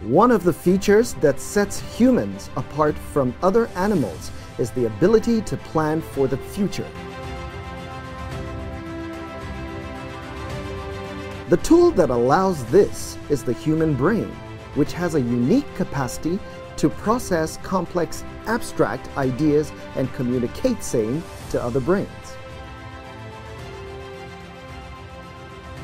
One of the features that sets humans apart from other animals is the ability to plan for the future. The tool that allows this is the human brain, which has a unique capacity to process complex, abstract ideas and communicate same to other brains.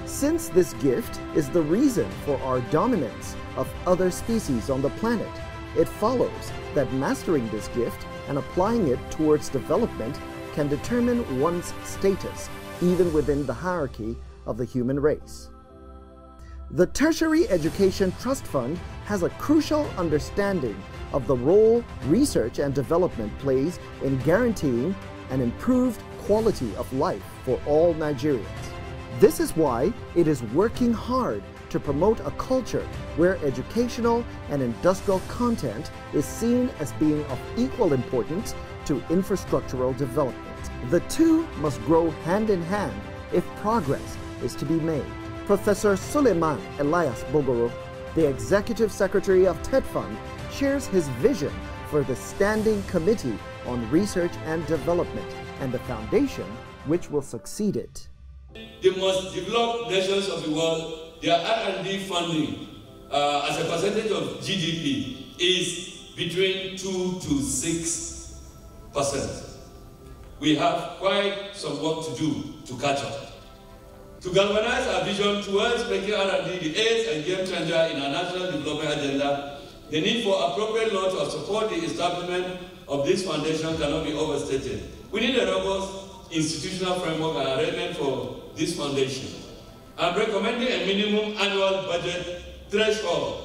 Since this gift is the reason for our dominance of other species on the planet, it follows that mastering this gift and applying it towards development can determine one's status, even within the hierarchy of the human race. The Tertiary Education Trust Fund has a crucial understanding of the role research and development plays in guaranteeing an improved quality of life for all Nigerians. This is why it is working hard to promote a culture where educational and industrial content is seen as being of equal importance to infrastructural development. The two must grow hand in hand if progress is to be made. Professor Suleiman Elias Bogoro, the Executive Secretary of TETFund, shares his vision for the Standing Committee on Research and Development and the foundation which will succeed it. The most developed nations of the world, their R&D funding as a percentage of GDP is between 2 to 6%. We have quite some work to do to catch up. To galvanize our vision towards making R&D the ace and game changer in our national development agenda, the need for appropriate law to support the establishment of this foundation cannot be overstated. We need a robust institutional framework and arrangement for this foundation. I'm recommending a minimum annual budget threshold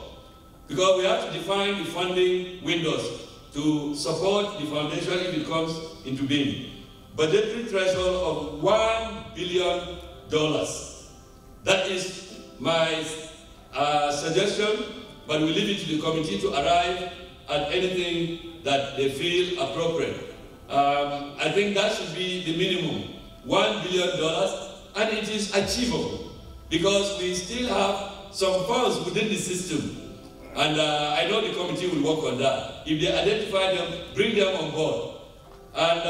because we have to define the funding windows to support the foundation if it comes into being. Budgetary threshold of $1 billion. That is my suggestion, but we leave it to the committee to arrive at anything that they feel appropriate. I think that should be the minimum, $1 billion, and it is achievable because we still have some funds within the system, and I know the committee will work on that. If they identify them, bring them on board. And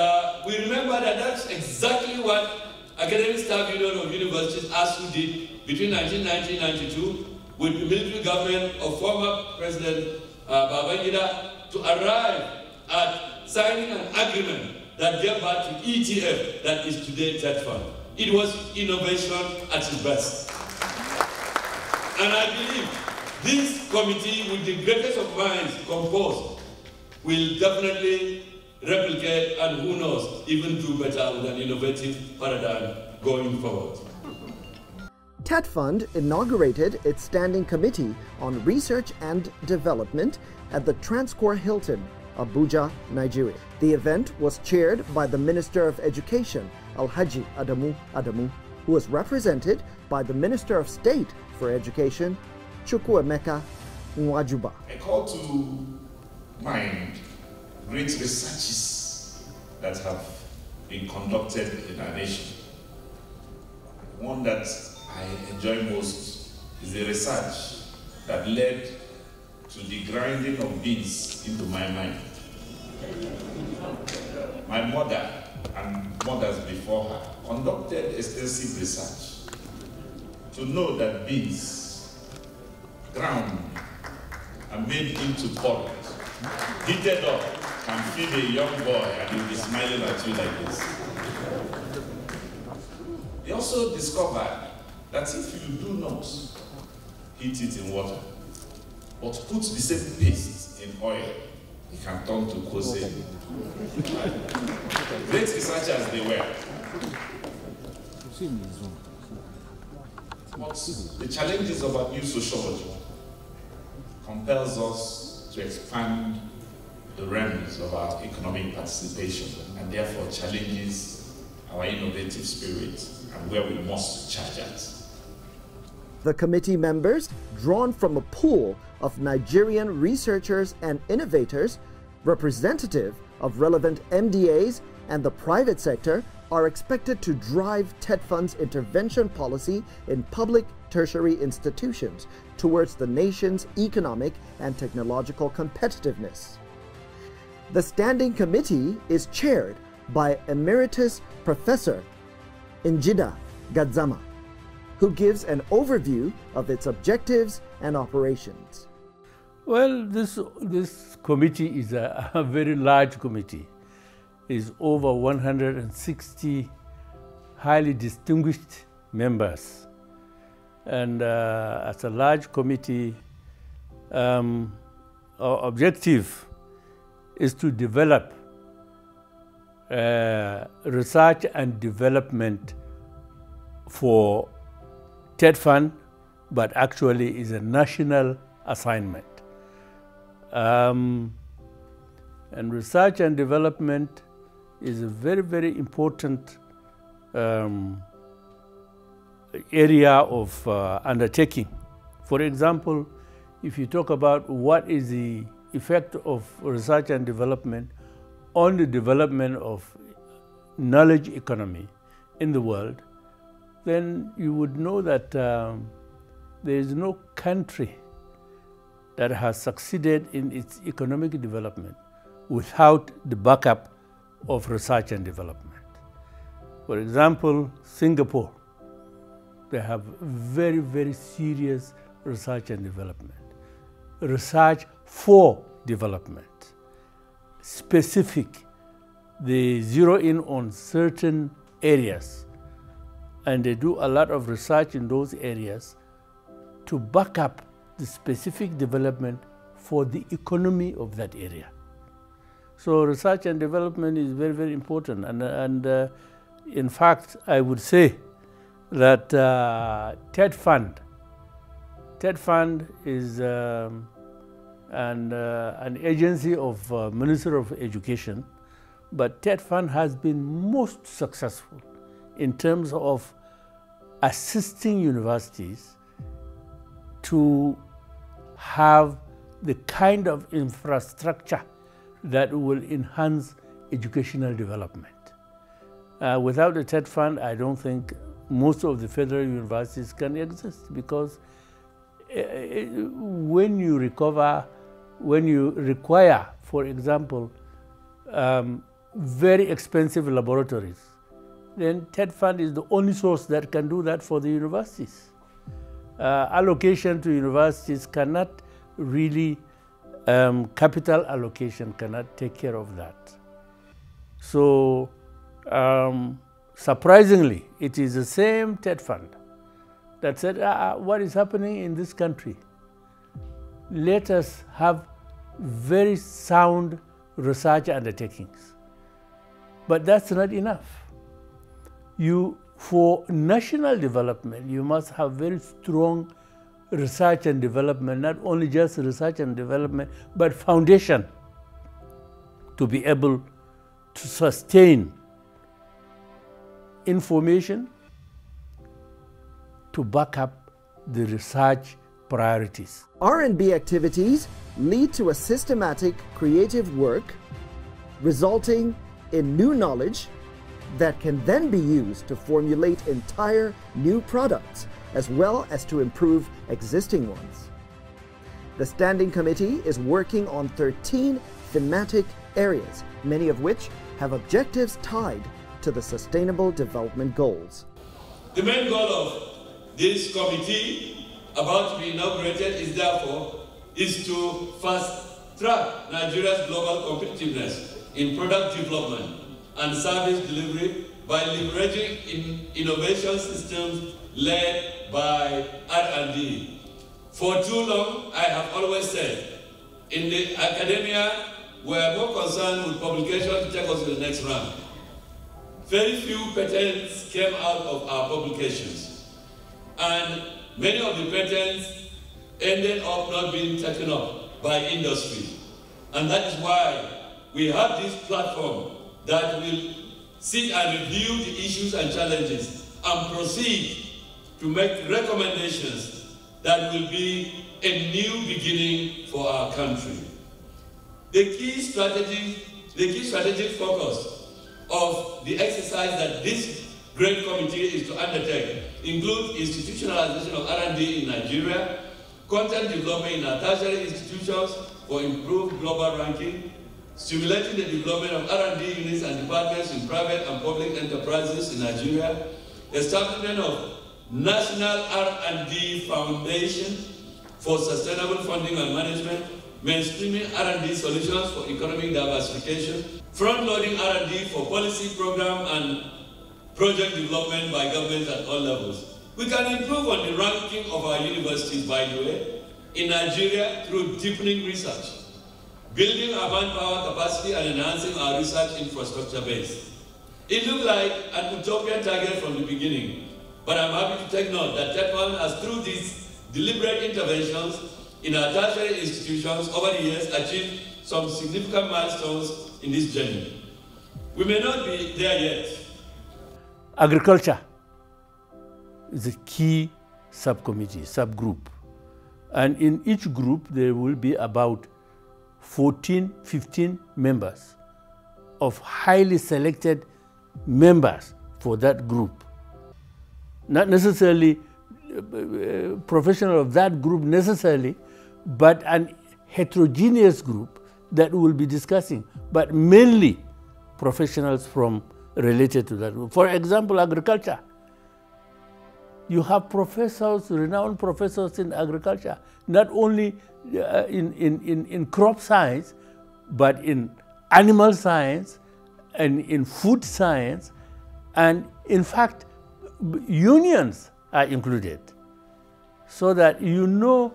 we remember that that's exactly what Academic Staff Union of Universities ASU did between 1990 and 1992 with the military government of former President Babangida to arrive at signing an agreement that gave birth to ETF that is today TETFund. It was innovation at its best. And I believe this committee, with the greatest of minds composed, will definitely replicate and who knows, even do better with an innovative paradigm going forward. TETFund inaugurated its Standing Committee on Research and Development at the Transcorp Hilton, Abuja, Nigeria. The event was chaired by the Minister of Education, Alhaji Adamu, who was represented by the Minister of State for Education, Chukwuemeka Nwajuba. I call to mind great researches that have been conducted in our nation. One that I enjoy most is the research that led to the grinding of beans into my mind. My mother and mothers before her conducted extensive research to know that beans ground and made into porridge, heated up, can feed a young boy and he'll be smiling at you like this. They also discovered that if you do not heat it in water, but put the same paste in oil, it can turn to kose. Great researchers they were. But the challenges of our new sociology compels us to expand the realms of our economic participation and therefore challenges our innovative spirit and where we must charge at. The committee members, drawn from a pool of Nigerian researchers and innovators, representative of relevant MDAs and the private sector, are expected to drive TETFund's intervention policy in public tertiary institutions towards the nation's economic and technological competitiveness. The Standing Committee is chaired by Emeritus Professor Njida Gadzama, who gives an overview of its objectives and operations. Well, this committee is a very large committee. It's over 160 highly distinguished members. And as a large committee, our objective is to develop research and development for TETFund, but actually is a national assignment. And research and development is a very, very important area of undertaking. For example, if you talk about what is the effect of research and development on the development of knowledge economy in the world, then you would know that there is no country that has succeeded in its economic development without the backup of research and development. For example, Singapore, they have very, very serious research and development. Research for development, specific. They zero in on certain areas, and they do a lot of research in those areas to back up the specific development for the economy of that area. So research and development is very, very important. And in fact, I would say that TETFund is an agency of Minister of Education, but TETFund has been most successful in terms of assisting universities to have the kind of infrastructure that will enhance educational development. Without the TETFund, I don't think most of the federal universities can exist, because when you require, for example, very expensive laboratories, then TETFund is the only source that can do that for the universities. Allocation to universities cannot really, capital allocation cannot take care of that. So surprisingly, it is the same TETFund that said, what is happening in this country? Let us have very sound research undertakings. But that's not enough. For national development, you must have very strong research and development, not only just research and development, but foundation to be able to sustain information to back up the research priorities. R&B activities lead to a systematic creative work resulting in new knowledge that can then be used to formulate entire new products, as well as to improve existing ones. The Standing Committee is working on 13 thematic areas, many of which have objectives tied to the Sustainable Development Goals. The main goal of this committee about to be inaugurated is therefore to fast-track Nigeria's global competitiveness in product development and service delivery by leveraging innovation systems led by R&D. For too long, I have always said, in the academia, we are more concerned with publication to take us to the next round. Very few patents came out of our publications, and many of the patents ended up not being taken up by industry. And that is why we have this platform that will sit and review the issues and challenges and proceed to make recommendations that will be a new beginning for our country. The key strategic focus of the exercise that this great committee is to undertake include institutionalization of R&D in Nigeria, content development in our tertiary institutions for improved global ranking, stimulating the development of R&D units and departments in private and public enterprises in Nigeria, establishment of National R&D Foundation for sustainable funding and management, mainstreaming R&D solutions for economic diversification, front-loading R&D for policy program and project development by governments at all levels. We can improve on the ranking of our universities, by the way, in Nigeria through deepening research, building our manpower capacity and enhancing our research infrastructure base. It looked like an utopian target from the beginning, but I'm happy to take note that TETFund has, through these deliberate interventions in our tertiary institutions over the years, achieved some significant milestones in this journey. We may not be there yet. Agriculture is a key subcommittee, subgroup. And in each group, there will be about 14, 15 members of highly selected members for that group. Not necessarily professional of that group necessarily, but an heterogeneous group that will be discussing, but mainly professionals from related to that group. For example, agriculture. You have professors, renowned professors in agriculture, not only in crop science, but in animal science and in food science, and in fact, unions are included. So that you know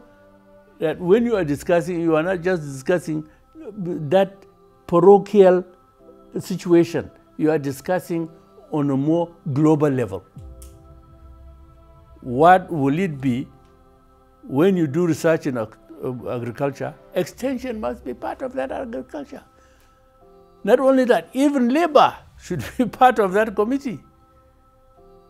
that when you are discussing, you are not just discussing that parochial situation, you are discussing on a more global level. What will it be when you do research in agriculture? Extension must be part of that agriculture. Not only that, even labor should be part of that committee.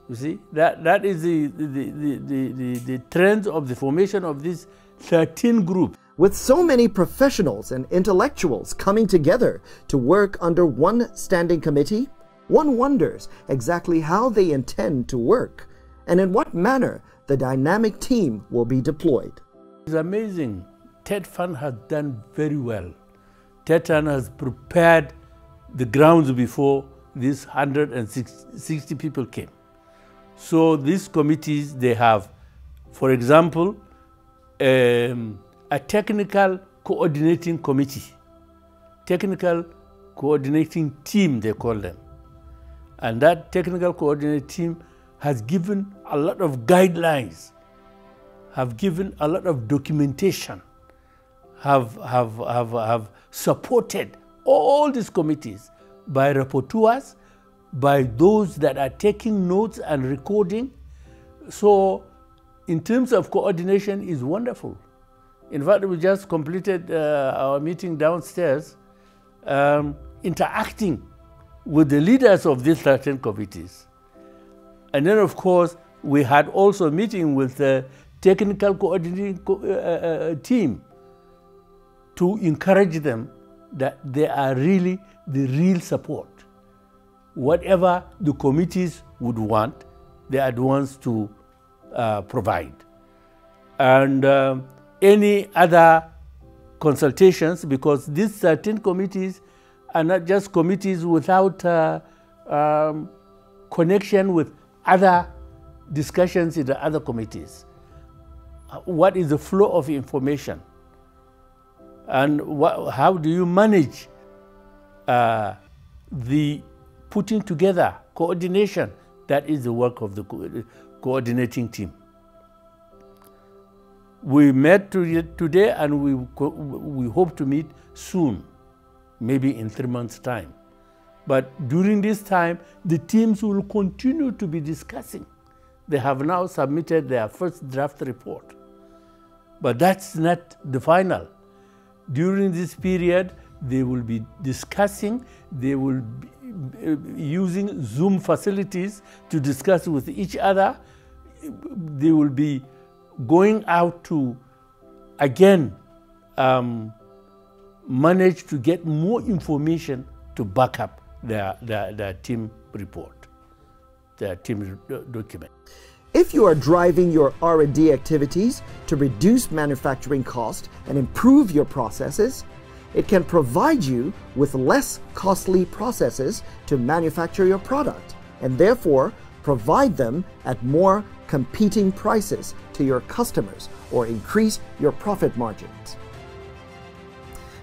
You see, that is the trend of the formation of these 13 groups. With so many professionals and intellectuals coming together to work under one standing committee, one wonders exactly how they intend to work and in what manner the dynamic team will be deployed. It's amazing. TETFund has done very well. TETFund has prepared the grounds before these 160 people came. So these committees, they have, for example, a technical coordinating committee, technical coordinating team, they call them. And that technical coordinating team has given a lot of guidelines, have given a lot of documentation, have supported all these committees by rapporteurs, by those that are taking notes and recording. So in terms of coordination is wonderful. In fact, we just completed our meeting downstairs, interacting with the leaders of these 13 committees. And then, of course, we had also a meeting with the technical coordinating team to encourage them that they are really the real support. Whatever the committees would want, they are the ones to provide. And any other consultations, because these 13 committees are not just committees without connection with other discussions in the other committees. What is the flow of information? And how do you manage the putting together, coordination? That is the work of the coordinating team. We met today and we hope to meet soon, maybe in 3 months' time. But during this time, the teams will continue to be discussing. They have now submitted their first draft report. But that's not the final. During this period, they will be discussing, they will be using Zoom facilities to discuss with each other. They will be going out to, again, manage to get more information to back up their team report, their team document. If you are driving your R&D activities to reduce manufacturing cost and improve your processes, it can provide you with less costly processes to manufacture your product, and therefore provide them at more competing prices to your customers or increase your profit margins.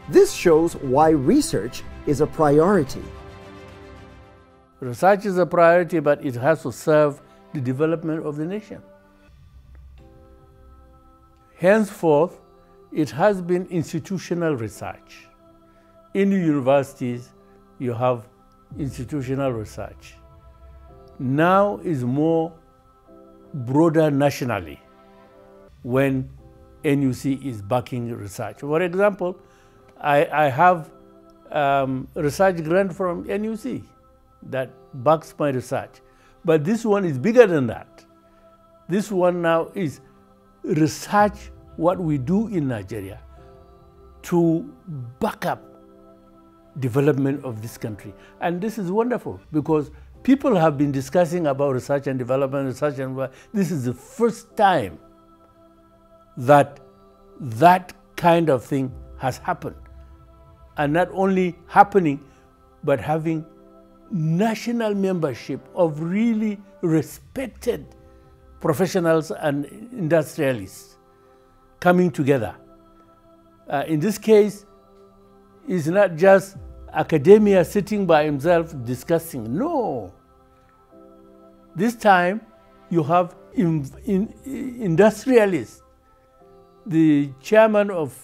This shows why research is a priority. Research is a priority, but it has to serve the development of the nation. Henceforth, it has been institutional research. In the universities, you have institutional research. Now is more broader nationally when NUC is backing research. For example, I have a research grant from NUC that backs my research. But this one is bigger than that. This one now is research what we do in Nigeria to back up development of this country. And this is wonderful because people have been discussing about research and development, this is the first time that that kind of thing has happened. And not only happening, but having national membership of really respected professionals and industrialists coming together. In this case, it's not just academia sitting by himself discussing. No. This time, you have industrialists. The chairman of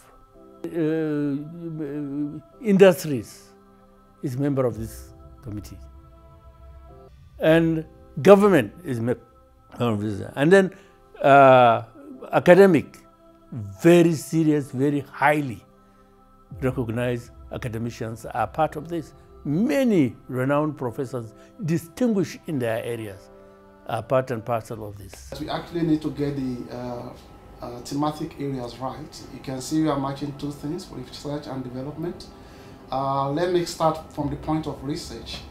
industries is a member of this committee. And government is member of this. And then academic, very serious, very highly recognized academicians are part of this. Many renowned professors, distinguished in their areas, are part and parcel of this. We actually need to get the thematic areas right. You can see we are matching two things, research and development. Let me start from the point of research.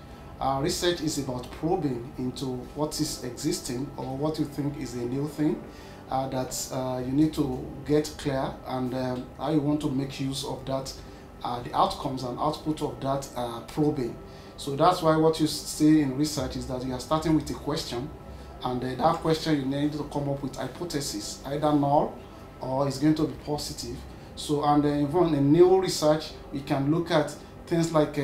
Research is about probing into what is existing or what you think is a new thing that you need to get clear, and how you want to make use of that, the outcomes and output of that probing. So that's why what you see in research is that you are starting with a question, and that question you need to come up with hypothesis, either null or it's going to be positive. So, and even in new research, we can look at things like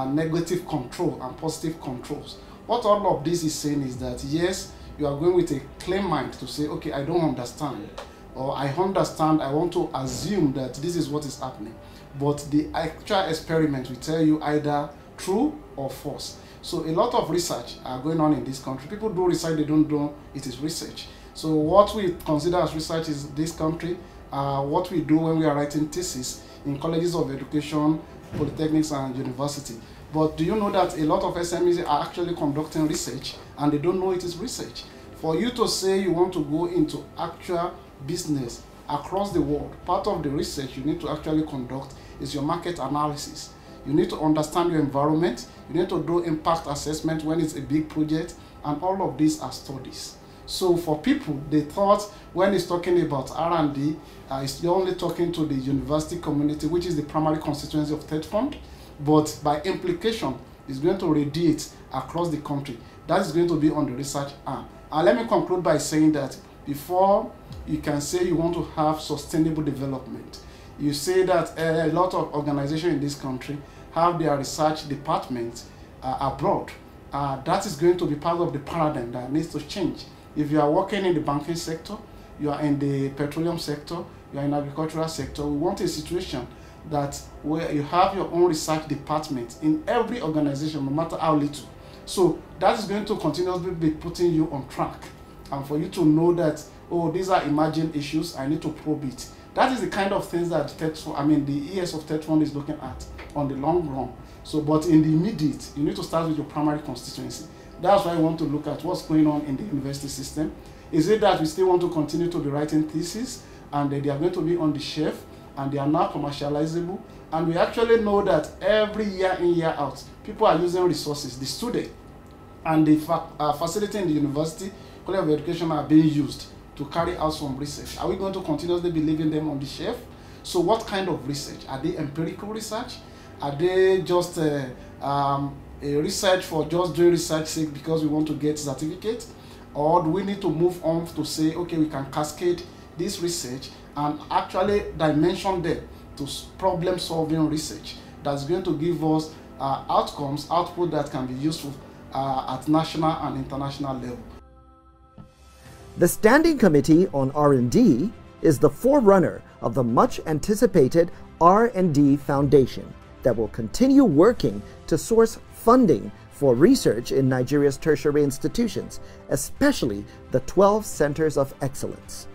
negative control and positive controls. What all of this is saying is that, yes, you are going with a clear mind to say, okay, I don't understand, or I understand, I want to assume that this is what is happening. But the actual experiment will tell you either true or false. So a lot of research are going on in this country. People do research, they don't know it is research. So what we consider as research is this country, what we do when we are writing thesis in colleges of education, polytechnics and university. But do you know that a lot of SMEs are actually conducting research and they don't know it is research? For you to say you want to go into actual business across the world, part of the research you need to actually conduct is your market analysis. You need to understand your environment, you need to do impact assessment when it's a big project, and all of these are studies. So for people, they thought when it's talking about R&D, it's only talking to the university community, which is the primary constituency of TETFund, but by implication, it's going to radiate across the country. That is going to be on the research arm. And let me conclude by saying that before you can say you want to have sustainable development, you say that a lot of organizations in this country have their research departments abroad. That is going to be part of the paradigm that needs to change. If you are working in the banking sector, you are in the petroleum sector, you are in the agricultural sector, we want a situation that where you have your own research department in every organization, no matter how little. So that is going to continuously be putting you on track. And for you to know that, oh, these are emerging issues, I need to probe it. That is the kind of things that the ES of TETFund is looking at on the long run. So, but in the immediate, you need to start with your primary constituency. That's why I want to look at what's going on in the university system. Is it that we still want to continue to be writing theses and they are going to be on the shelf, and they are now commercializable. And we actually know that every year in, year out, people are using resources. The student and the facility in the university, College of Education, are being used to carry out some research. Are we going to continuously be leaving them on the shelf? So what kind of research? Are they empirical research? Are they just a research for just doing research sake because we want to get certificate? Or do we need to move on to say, okay, we can cascade this research and actually dimension them to problem-solving research that's going to give us output that can be useful at national and international level. The Standing Committee on R&D is the forerunner of the much-anticipated R&D Foundation that will continue working to source funding for research in Nigeria's tertiary institutions, especially the 12 centers of excellence.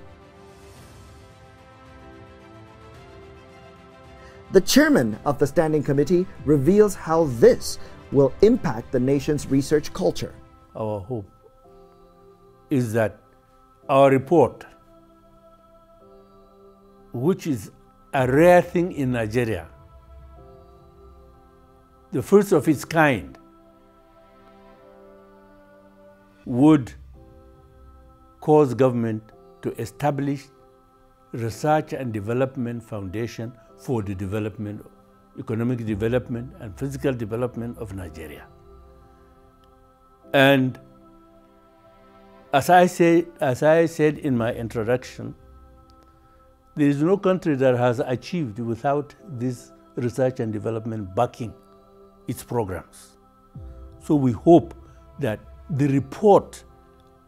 The chairman of the Standing Committee reveals how this will impact the nation's research culture. Our hope is that our report, which is a rare thing in Nigeria, the first of its kind, would cause government to establish research and development foundation for the development, economic development and physical development of Nigeria. And as I said in my introduction, there is no country that has achieved without this research and development backing its programs. So we hope that the report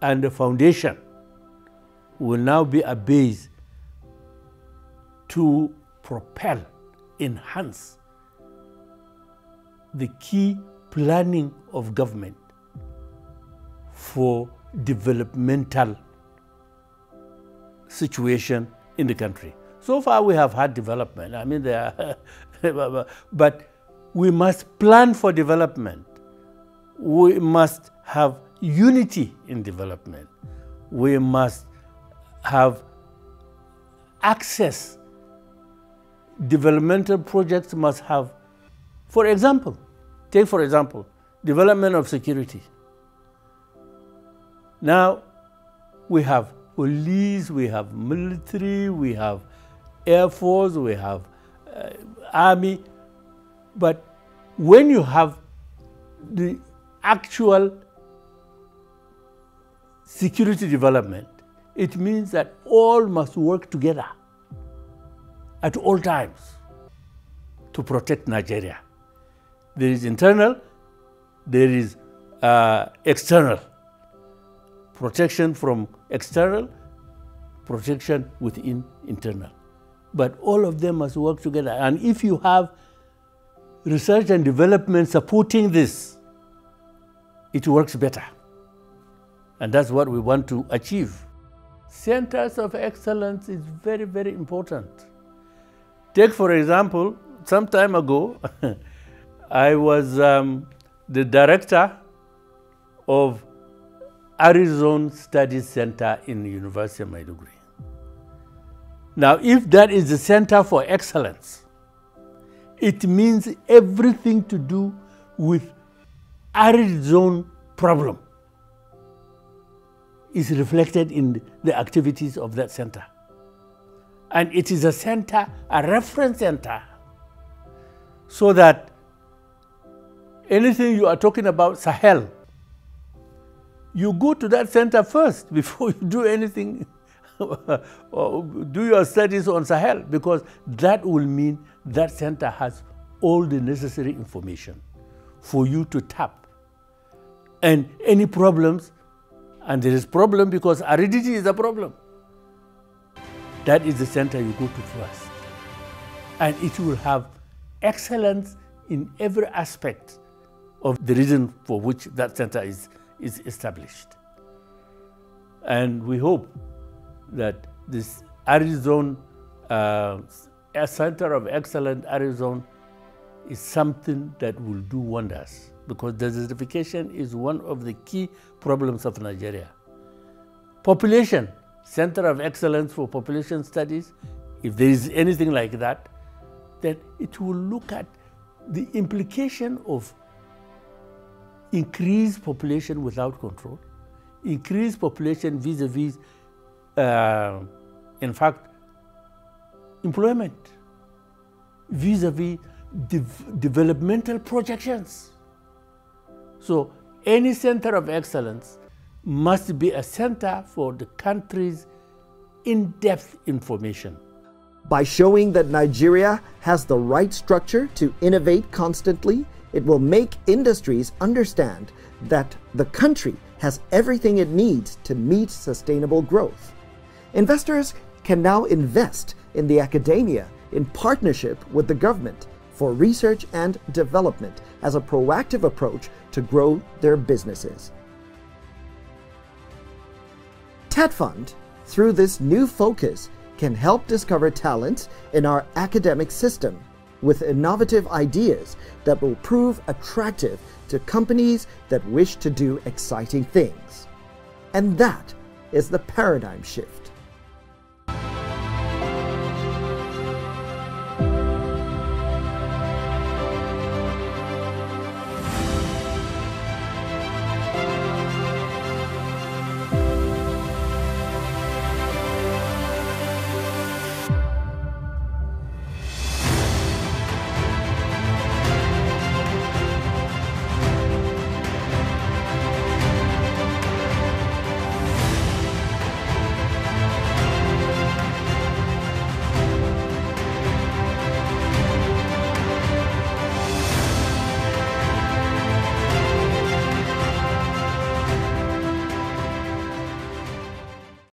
and the foundation will now be a base to propel, enhance the key planning of government for developmental situation in the country. So far we have had development, I mean, but we must plan for development. We must have unity in development. We must have access. Developmental projects must have, for example, take for example, development of security. Now, we have police, we have military, we have air force, we have army, but when you have the actual security development, it means that all must work together at all times to protect Nigeria. There is internal, there is external. Protection from external, protection within internal. But all of them must work together. And if you have research and development supporting this, it works better. And that's what we want to achieve. Centers of excellence is very, very important. Take, for example, some time ago, I was the director of Arizona Studies Center in the University of Maiduguri. Now, if that is the center for excellence, it means everything to do with arid zone problem is reflected in the activities of that center. And it is a center, a reference center, so that anything you are talking about Sahel, you go to that center first before you do anything or do your studies on Sahel, because that will mean that center has all the necessary information for you to tap. And any problems, and there is problem because aridity is a problem, that is the center you go to first. And it will have excellence in every aspect of the region for which that center is established. And we hope that this Arizona, a center of excellence Arizona, is something that will do wonders, because desertification is one of the key problems of Nigeria. Population, center of excellence for population studies, if there is anything like that, then it will look at the implication of increased population without control, increased population vis-a-vis, in fact, employment, vis-a-vis developmental projections. So any center of excellence must be a center for the country's in-depth information. By showing that Nigeria has the right structure to innovate constantly, it will make industries understand that the country has everything it needs to meet sustainable growth. Investors can now invest in the academia in partnership with the government for research and development as a proactive approach to grow their businesses. TETFund, through this new focus, can help discover talents in our academic system with innovative ideas that will prove attractive to companies that wish to do exciting things. And that is the paradigm shift.